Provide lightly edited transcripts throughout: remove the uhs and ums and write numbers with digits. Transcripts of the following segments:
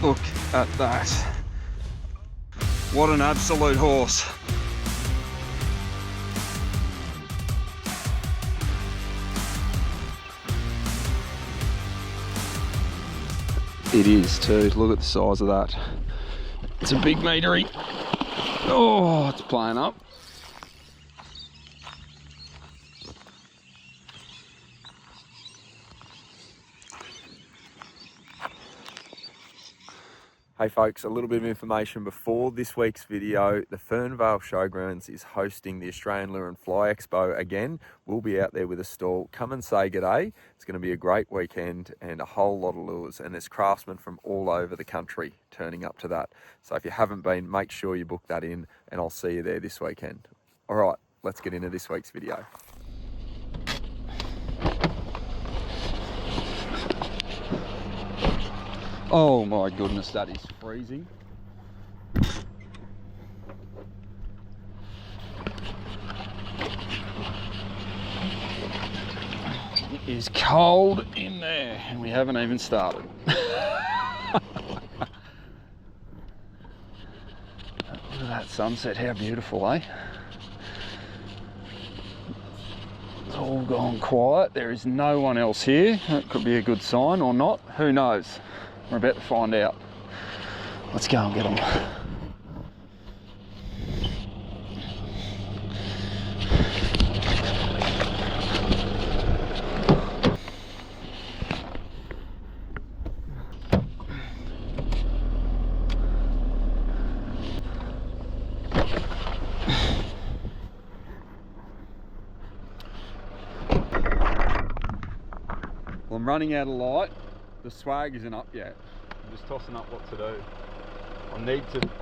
Look at that. What an absolute horse. It is too. Look at the size of that. It's a big meatery. Oh, it's playing up. Hey folks, a little bit of information before this week's video. The Fernvale Showgrounds is hosting the Australian Lure and Fly Expo again. We'll be out there with a stall. Come and say g'day. It's going to be a great weekend and a whole lot of lures. And there's craftsmen from all over the country turning up to that. So if you haven't been, make sure you book that in and I'll see you there this weekend. All right, let's get into this week's video. Oh my goodness, that is freezing. It is cold in there and we haven't even started. Look at that sunset, how beautiful, eh? It's all gone quiet. There is no one else here. That could be a good sign or not, who knows? We're about to find out. Let's go and get them. Well, I'm running out of light. The swag isn't up yet. I'm just tossing up what to do. I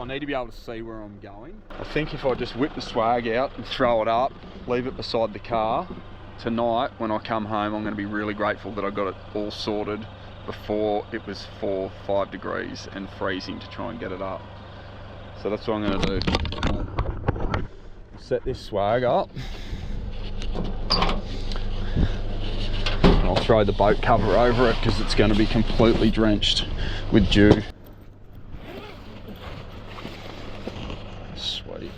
need to be able to see where I'm going. I think if I just whip the swag out and throw it up, leave it beside the car, tonight when I come home I'm going to be really grateful that I got it all sorted before it was 4-5 degrees and freezing to try and get it up. So that's what I'm going to do. Set this swag up. I'll throw the boat cover over it because it's going to be completely drenched with dew. Sweet.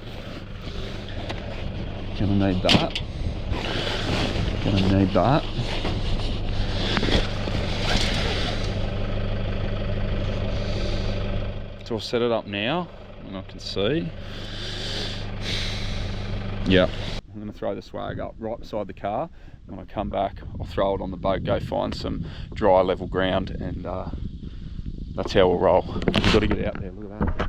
Gonna need that. Gonna need that. So I'll set it up now and I can see. Yeah. I'm going to throw the swag up right beside the car. When I come back, I'll throw it on the boat, go find some dry level ground, and that's how we'll roll. We've got to get out there, look at that.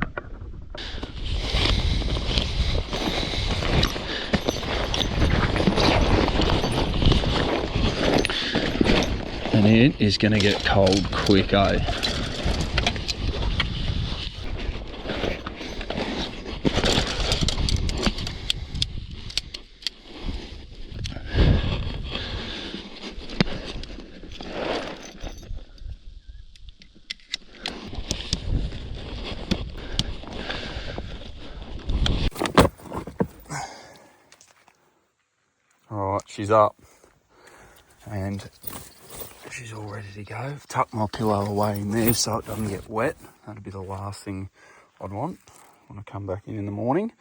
And it is going to get cold quick, eh? Alright, she's up and she's all ready to go. Tuck my pillow away in there so it doesn't get wet. That'd be the last thing I'd want when I come back in the morning.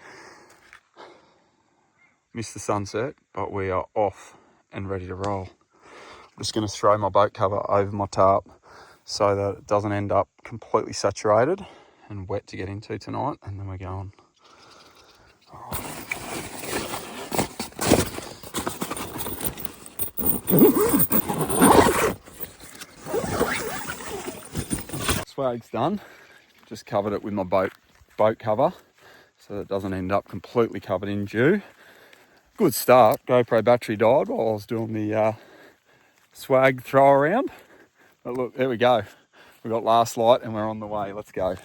Missed the sunset, but we are off and ready to roll. I'm just going to throw my boat cover over my tarp so that it doesn't end up completely saturated and wet to get into tonight, and then we're going. Swag's done. Just covered it with my boat cover so that it doesn't end up completely covered in dew. Good start. GoPro battery died while I was doing the swag throw around. But look, there we go. We got last light and we're on the way. Let's go.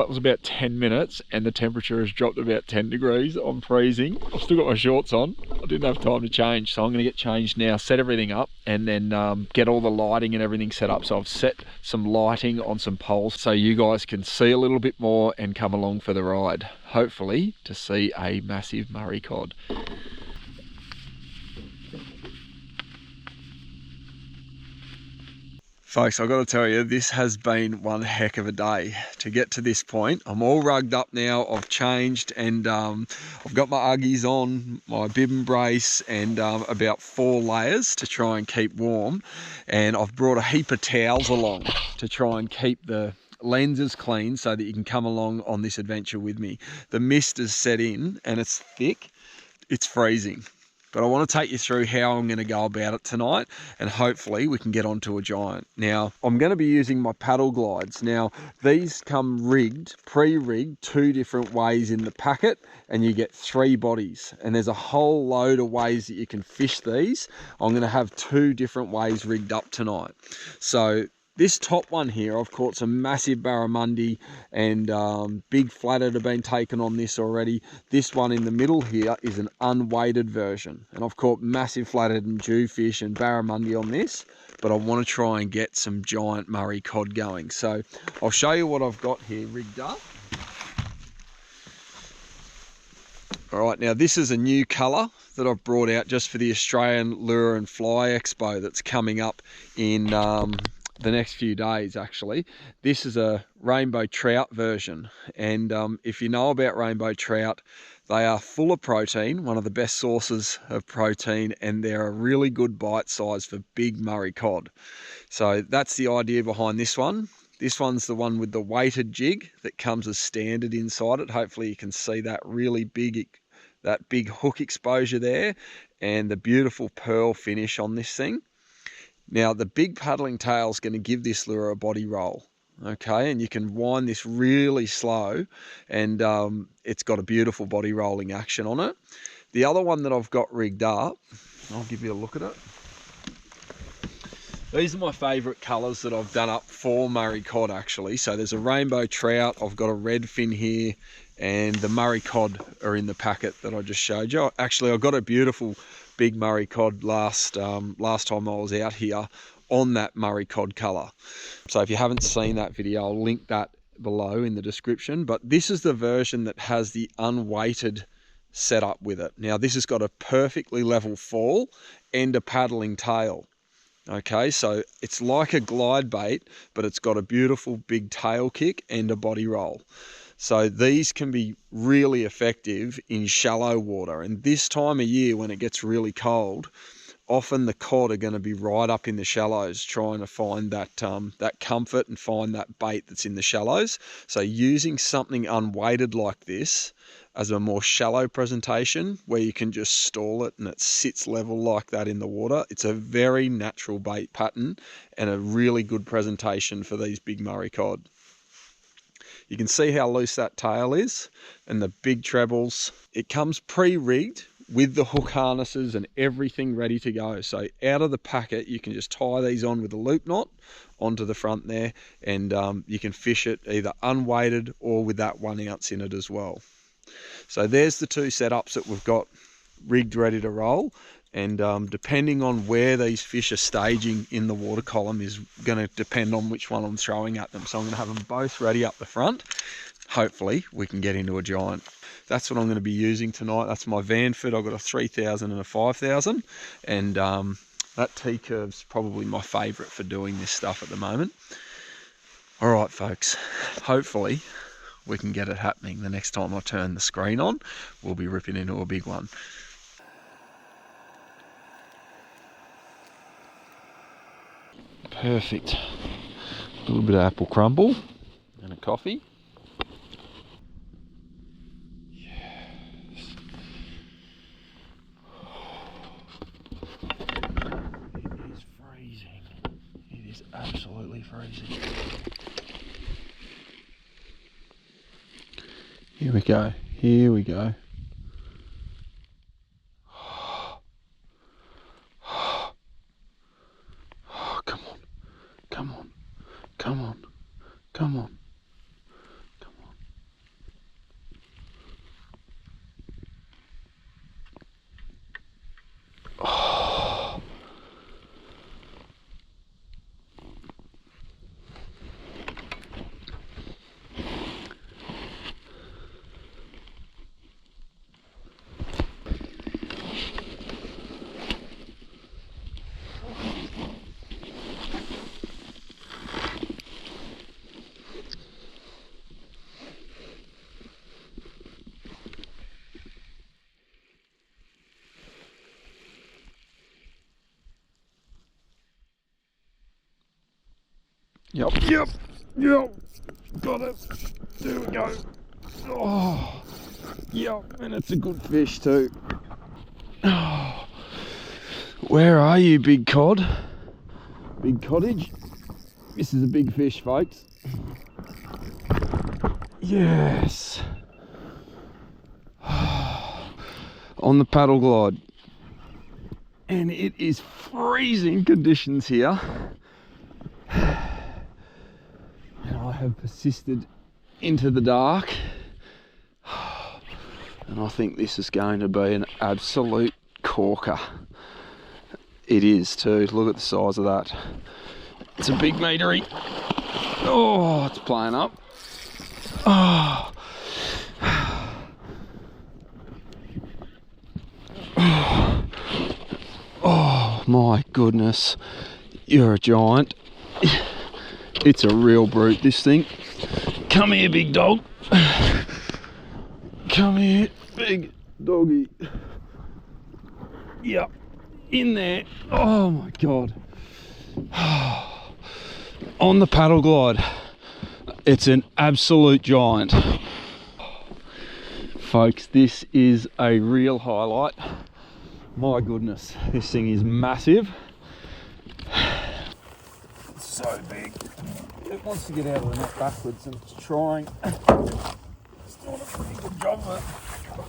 that was about 10 minutes and the temperature has dropped about 10 degrees. I'm freezing. I've still got my shorts on. I didn't have time to change, so I'm going to get changed now, set everything up, and then get all the lighting and everything set up. So I've set some lighting on some poles so you guys can see a little bit more and come along for the ride, hopefully to see a massive Murray cod. Folks, I've got to tell you, this has been one heck of a day to get to this point. I'm all rugged up now, I've changed, and I've got my Uggies on, my bib and brace, and about 4 layers to try and keep warm. And I've brought a heap of towels along to try and keep the lenses clean so that you can come along on this adventure with me. The mist has set in and it's thick, it's freezing. But I want to take you through how I'm going to go about it tonight, and hopefully we can get onto a giant. Now, I'm going to be using my paddle glides. Now, these come rigged, pre-rigged, 2 different ways in the packet, and you get 3 bodies. And there's a whole load of ways that you can fish these. I'm going to have 2 different ways rigged up tonight. So this top one here, I've caught some massive barramundi, and big flathead have been taken on this already. This one in the middle here is an unweighted version, and I've caught massive flathead and jewfish and barramundi on this, but I want to try and get some giant Murray cod going. So I'll show you what I've got here rigged up. All right, now this is a new colour that I've brought out just for the Australian Lure and Fly Expo that's coming up in the next few days. Actually, this is a rainbow trout version, and if you know about rainbow trout, they are full of protein, one of the best sources of protein, and they're a really good bite size for big Murray cod. So that's the idea behind this one. This one's the one with the weighted jig that comes as standard inside it. Hopefully you can see that really big, that big hook exposure there, and the beautiful pearl finish on this thing. Now, the big paddling tail is going to give this lure a body roll, okay? And you can wind this really slow, and it's got a beautiful body rolling action on it. The other one that I've got rigged up, I'll give you a look at it. These are my favourite colours that I've done up for Murray cod, actually. So there's a rainbow trout, I've got a red fin here, and the Murray cod are in the packet that I just showed you. Actually, I got a beautiful big Murray cod last time I was out here on that Murray cod colour. So if you haven't seen that video, I'll link that below in the description. But this is the version that has the unweighted setup with it. Now, this has got a perfectly level fall and a paddling tail. Okay, so it's like a glide bait, but it's got a beautiful big tail kick and a body roll. So these can be really effective in shallow water. And this time of year when it gets really cold, often the cod are going to be right up in the shallows trying to find that, that comfort and find that bait that's in the shallows. So using something unweighted like this as a more shallow presentation where you can just stall it and it sits level like that in the water, it's a very natural bait pattern and a really good presentation for these big Murray cod. You can see how loose that tail is and the big trebles. It comes pre-rigged with the hook harnesses and everything ready to go. So out of the packet, you can just tie these on with a loop knot onto the front there, and you can fish it either unweighted or with that 1 ounce in it as well. So there's the 2 setups that we've got rigged ready to roll. And depending on where these fish are staging in the water column is going to depend on which one I'm throwing at them. So I'm going to have them both ready up the front. Hopefully we can get into a giant. That's what I'm going to be using tonight. That's my Vanford. I've got a 3000 and a 5000. And that T-curve's probably my favourite for doing this stuff at the moment. All right, folks. Hopefully we can get it happening. The next time I turn the screen on, we'll be ripping into a big one. Perfect. A little bit of apple crumble and a coffee. Yes. It is freezing. It is absolutely freezing. Here we go. Here we go. Come on. Come on. Come on. Come on. Come on. Yep. Got it. There we go. Oh, yep, and it's a good fish too. Oh, where are you, big cod? Big cottage? This is a big fish, folks. Yes. On the paddle glide. And it is freezing conditions here. And I have persisted into the dark. And I think this is going to be an absolute corker. It is too. Look at the size of that. It's a big meatery. Oh, it's playing up. Oh. Oh my goodness. You're a giant. It's a real brute, this thing. Come here, big dog. Come here, big doggy. Yep, in there. Oh my God. On the paddle glide. It's an absolute giant. Folks, this is a real highlight. My goodness, this thing is massive. It's so big. It wants to get out of the net backwards and it's trying. It's doing a pretty good job of it.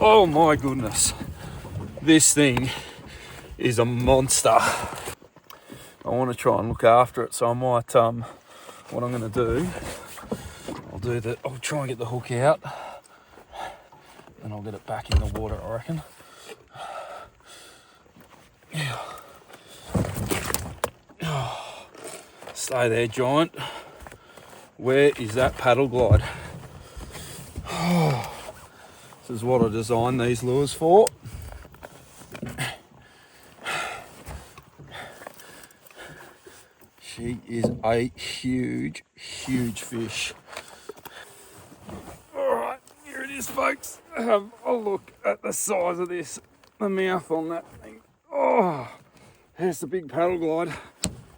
Oh my goodness. This thing is a monster. I want to try and look after it, so I might, what I'm going to do, I'll try and get the hook out and I'll get it back in the water, I reckon. Yeah. Oh, stay there, giant. Where is that paddle glide? Oh, this is what I designed these lures for. She is a huge, huge fish. Alright, here it is, folks. Have a look at the size of this. The mouth on that thing. Oh, there's the big paddle glide.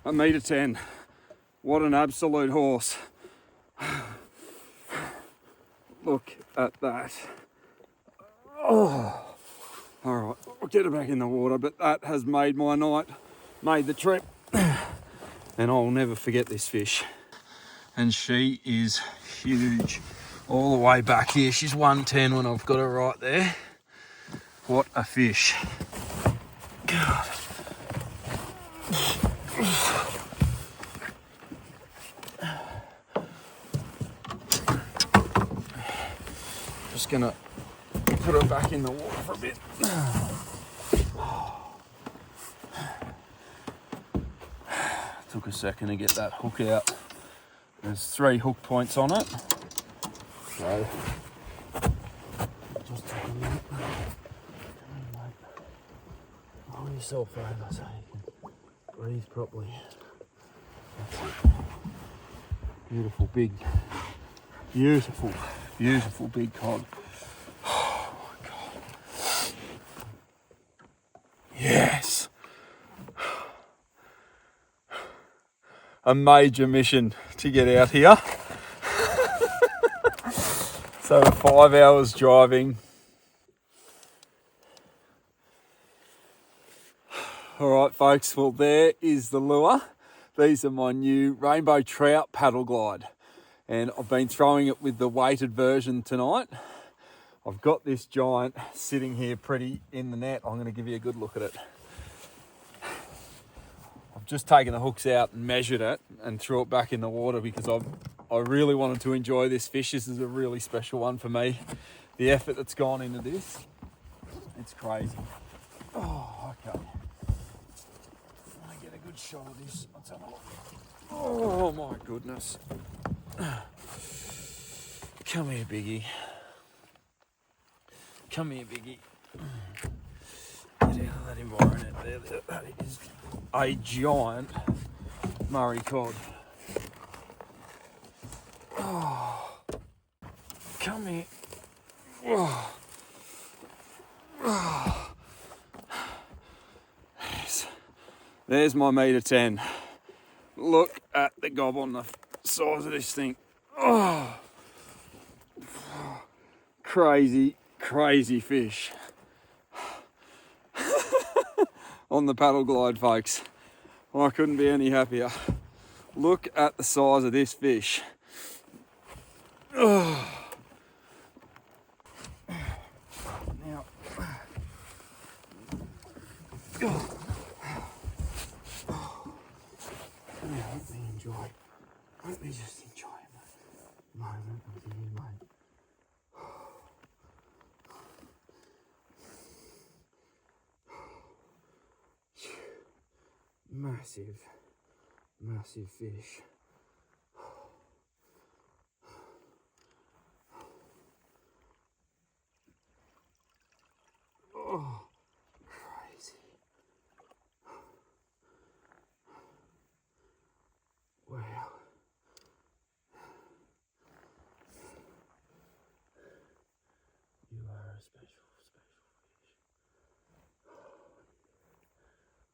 1.10 m. What an absolute horse. Look at that. Oh, alright, I'll get her back in the water, but that has made my night, made the trip. And I'll never forget this fish. And she is huge. All the way back here. She's 110 when I've got her right there. What a fish. God. Just gonna put her back in the water for a bit. Took a second to get that hook out. There's 3 hook points on it. So, just take a minute. Come on, mate. Roll yourself over so you can breathe properly. That's it. Beautiful big, beautiful big cod. Oh my God. Yes. A major mission to get out here. So 5 hours driving. All right, folks, well, there is the lure. These are my new rainbow trout paddle glide. And I've been throwing it with the weighted version tonight. I've got this giant sitting here pretty in the net. I'm gonna give you a good look at it. I've just taken the hooks out and measured it and threw it back in the water because I really wanted to enjoy this fish. This is a really special one for me. The effort that's gone into this, it's crazy. Oh, okay. I want to get a good shot of this. Let's have a look. Oh my goodness. Come here, Biggie. Come here, Biggie. Get out of that environment there. That is a giant Murray Cod. Oh, come here. Oh. Oh. There's my 1.10 m. Look at the gob on the size of this thing. Oh, crazy, crazy fish. On the paddle glide, folks. I couldn't be any happier. Look at the size of this fish. Oh. Now, let me just enjoy a moment with you, mate. Massive, massive fish. Oh, crazy. Wow. You are a special, special fish.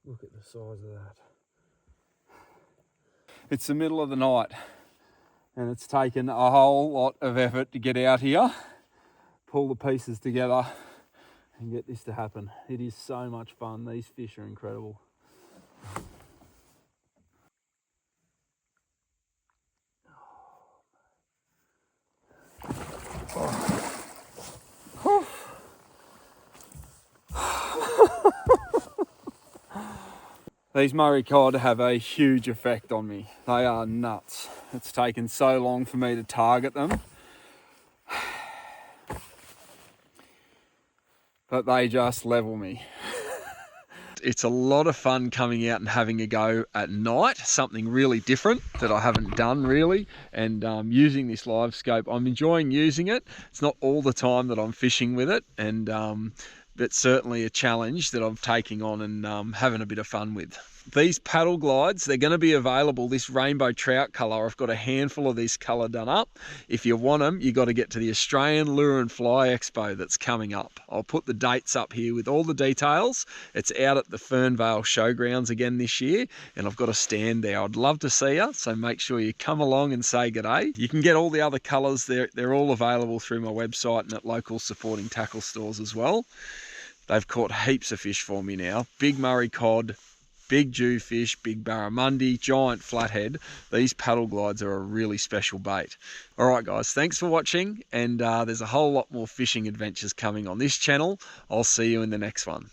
Look at the size of that. It's the middle of the night and it's taken a whole lot of effort to get out here, pull the pieces together and get this to happen. It is so much fun. These fish are incredible. These Murray Cod have a huge effect on me. They are nuts. It's taken so long for me to target them, but they just level me. It's a lot of fun coming out and having a go at night, something really different that I haven't done really, and using this live scope. I'm enjoying using it. It's not all the time that I'm fishing with it, and but certainly a challenge that I'm taking on and having a bit of fun with. These paddle glides, they're going to be available, this rainbow trout colour. I've got a handful of this colour done up. If you want them, you've got to get to the Australian Lure and Fly Expo that's coming up. I'll put the dates up here with all the details. It's out at the Fernvale Showgrounds again this year, and I've got a stand there. I'd love to see you, so make sure you come along and say g'day. You can get all the other colours. They're all available through my website and at local supporting tackle stores as well. They've caught heaps of fish for me now. Big Murray Cod, big jewfish, big barramundi, giant flathead. These paddle glides are a really special bait. All right, guys, thanks for watching. And there's a whole lot more fishing adventures coming on this channel. I'll see you in the next one.